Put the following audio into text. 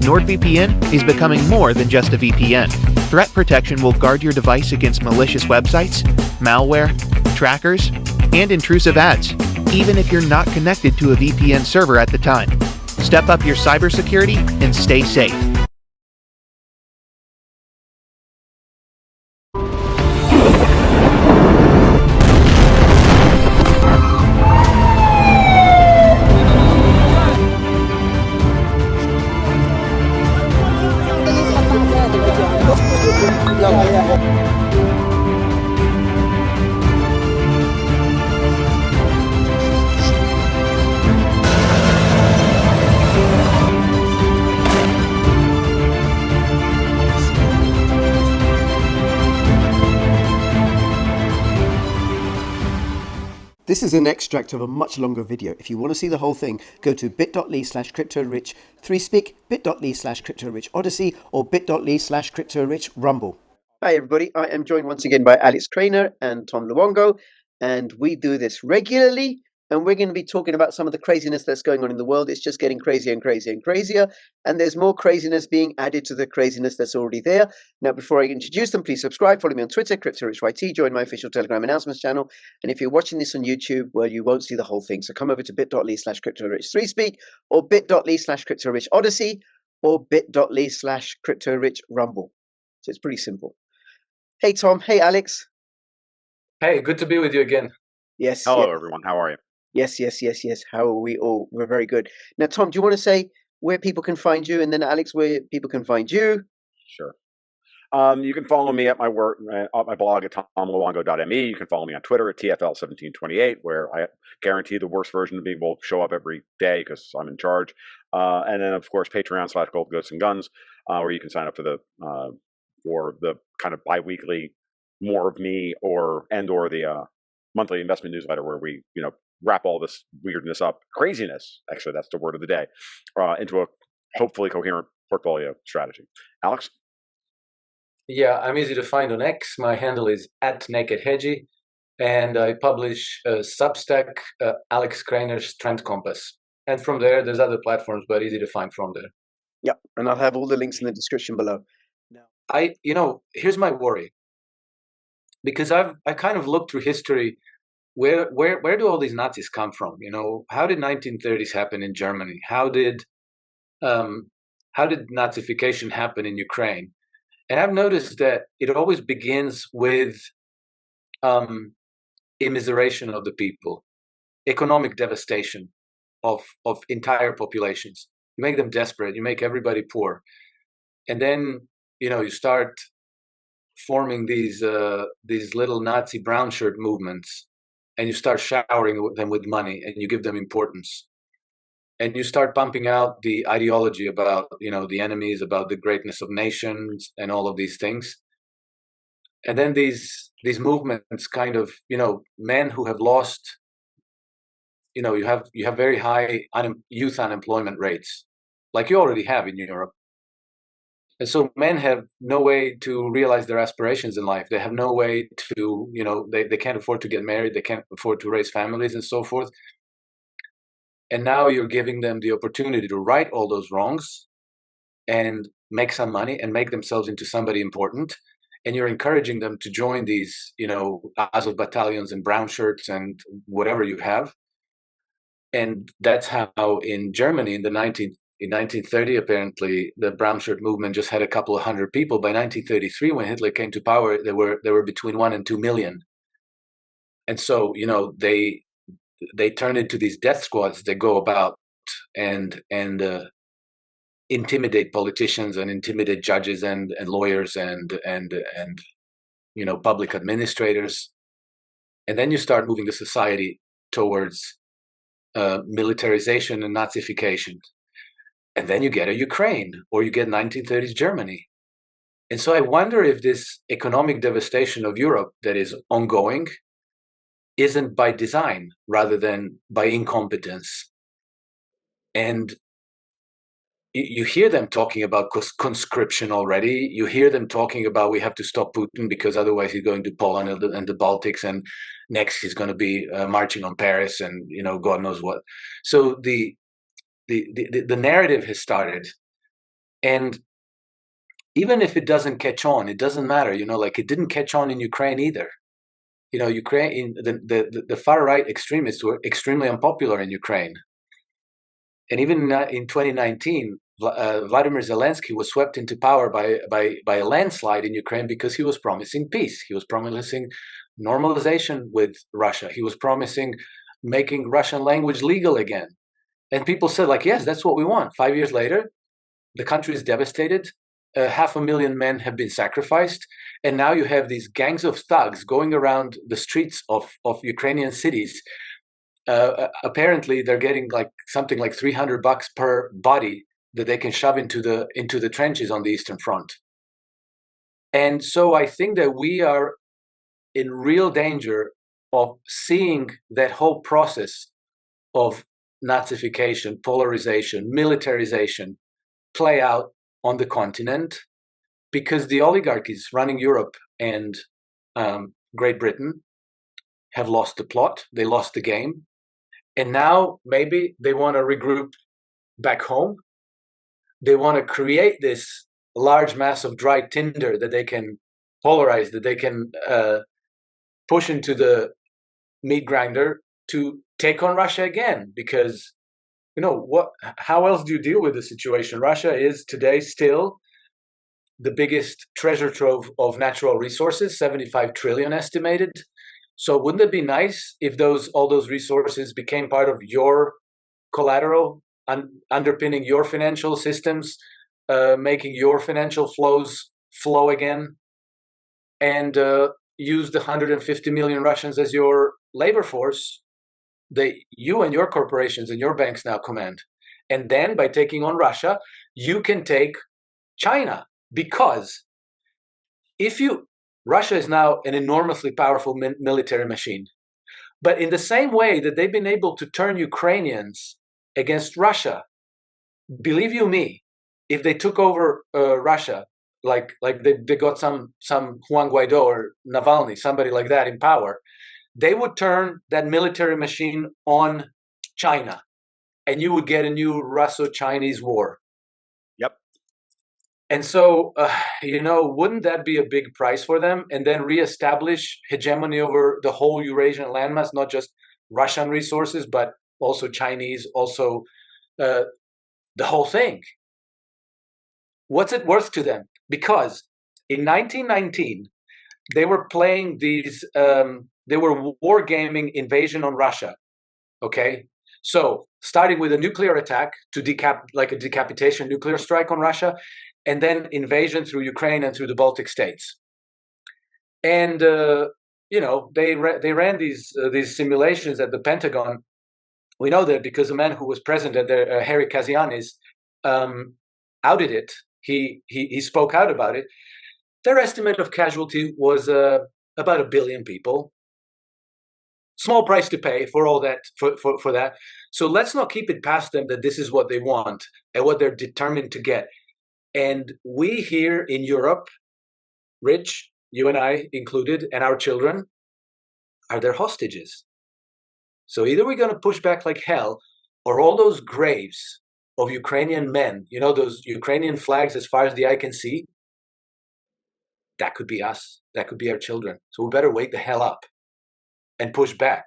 NordVPN is becoming more than just a VPN. Threat protection will guard your device against malicious websites, malware, trackers, and intrusive ads, even if you're not connected to a VPN server at the time. Step up your cybersecurity and stay safe. This is an extract of a much longer video. If you want to see the whole thing, go to bit.ly/cryptorich3speak, bit.ly/cryptorich ODYSEE, or bit.ly/cryptorich rumble. Hi everybody, I am joined once again by Alex Krainer and Tom Luongo, and we do this regularly, and we're going to be talking about some of the craziness that's going on in the world. It's just getting crazier and crazier and crazier, and there's more craziness being added to the craziness that's already there. Now, before I introduce them, please subscribe, follow me on Twitter, CryptoRichYT, join my official Telegram announcements channel, and if you're watching this on YouTube, well, you won't see the whole thing, so come over to bit.ly/cryptorich3speak, or bit.ly/cryptorich ODYSEE, or bit.ly/cryptorich rumble. So it's pretty simple. Hey Tom, hey Alex. Hey, good to be with you again. Yes. Hello everyone, how are you? Yes. How are we all? We're very good. Now, Tom, do you want to say where people can find you, and then Alex, where people can find you? Sure. You can follow me at my work, at my blog at tomluongo.me. You can follow me on Twitter at TFL1728, where I guarantee the worst version of me will show up every day because I'm in charge. And then, of course, Patreon/Gold Ghosts and Guns, where you can sign up for the kind of bi-weekly more of me or the monthly investment newsletter where we wrap all this weirdness up, craziness, actually that's the word of the day, into a hopefully coherent portfolio strategy. Alex? Yeah, I'm easy to find on X. My handle is @NakedHedgy, and I publish Substack, Alex Krainer's Trend Compass. And from there, there's other platforms, but easy to find from there. Yep, and I'll have all the links in the description below. Now, here's my worry, because I kind of looked through history. Where do all these Nazis come from? How did 1930s happen in Germany? How did Nazification happen in Ukraine? And I've noticed that it always begins with immiseration of the people, economic devastation of entire populations. You make them desperate. You make everybody poor, and then you start forming these little Nazi brown shirt movements. And you start showering them with money, and you give them importance, and you start pumping out the ideology about the enemies, about the greatness of nations, and all of these things. And then these movements kind of men who have lost. You have very high youth unemployment rates, like you already have in Europe. And so men have no way to realize their aspirations in life. They have no way to, they can't afford to get married. They can't afford to raise families and so forth. And now you're giving them the opportunity to right all those wrongs and make some money and make themselves into somebody important. And you're encouraging them to join these, Azov battalions and brown shirts and whatever you have. And that's how in Germany in 1930, apparently, the brown shirt movement just had a couple of hundred people. By 1933, when Hitler came to power, there were between 1 and 2 million. And so, they turn into these death squads that go about and intimidate politicians and intimidate judges and lawyers and public administrators. And then you start moving the society towards militarization and Nazification. And then you get a Ukraine, or you get 1930s Germany. And so I wonder if this economic devastation of Europe that is ongoing isn't by design rather than by incompetence. And you hear them talking about conscription already. You hear them talking about we have to stop Putin because otherwise he's going to Poland and the Baltics, and next he's going to be marching on Paris and God knows what. So the narrative has started, And even if it doesn't catch on, it doesn't matter. Like it didn't catch on in Ukraine either. Ukraine, the far right extremists were extremely unpopular in Ukraine. And even in 2019, Vladimir Zelensky was swept into power by a landslide in Ukraine because he was promising peace. He was promising normalization with Russia. He was promising making Russian language legal again. And people said, like, yes, that's what we want. 5 years later, the country is devastated. 500,000 men have been sacrificed. And now you have these gangs of thugs going around the streets of Ukrainian cities. Apparently, they're getting like something like $300 per body that they can shove into the trenches on the Eastern Front. And so I think that we are in real danger of seeing that whole process of Nazification, polarization, militarization play out on the continent, because the oligarchies running Europe and Great Britain have lost the plot, they lost the game, and now maybe they want to regroup back home. They want to create this large mass of dry tinder that they can polarize, that they can push into the meat grinder to take on Russia again. Because how else do you deal with the situation? Russia is today still the biggest treasure trove of natural resources, 75 trillion estimated. So wouldn't it be nice if all those resources became part of your collateral, underpinning your financial systems, making your financial flows flow again, and use the 150 million Russians as your labor force that you and your corporations and your banks now command? And then by taking on Russia, you can take China, because Russia is now an enormously powerful military machine. But in the same way that they've been able to turn Ukrainians against Russia, believe you me, if they took over Russia, like they got some Juan Guaido or Navalny, somebody like that in power, they would turn that military machine on China, and you would get a new Russo-Chinese war. Yep. And so, wouldn't that be a big price for them? And then reestablish hegemony over the whole Eurasian landmass, not just Russian resources, but also Chinese, also the whole thing. What's it worth to them? Because in 1919, they were playing these, they were wargaming invasion on Russia, okay? So starting with a nuclear attack to like a decapitation nuclear strike on Russia, and then invasion through Ukraine and through the Baltic states. And, they ran these simulations at the Pentagon. We know that because a man who was present at the Harry Kazianis outed it. He spoke out about it. Their estimate of casualty was about 1 billion people. Small price to pay for all that, for that. So let's not keep it past them that this is what they want and what they're determined to get. And we here in Europe, Rich, you and I included, and our children, are their hostages. So either we're going to push back like hell, or all those graves of Ukrainian men, those Ukrainian flags as far as the eye can see, that could be us. That could be our children. So we better wake the hell up and push back.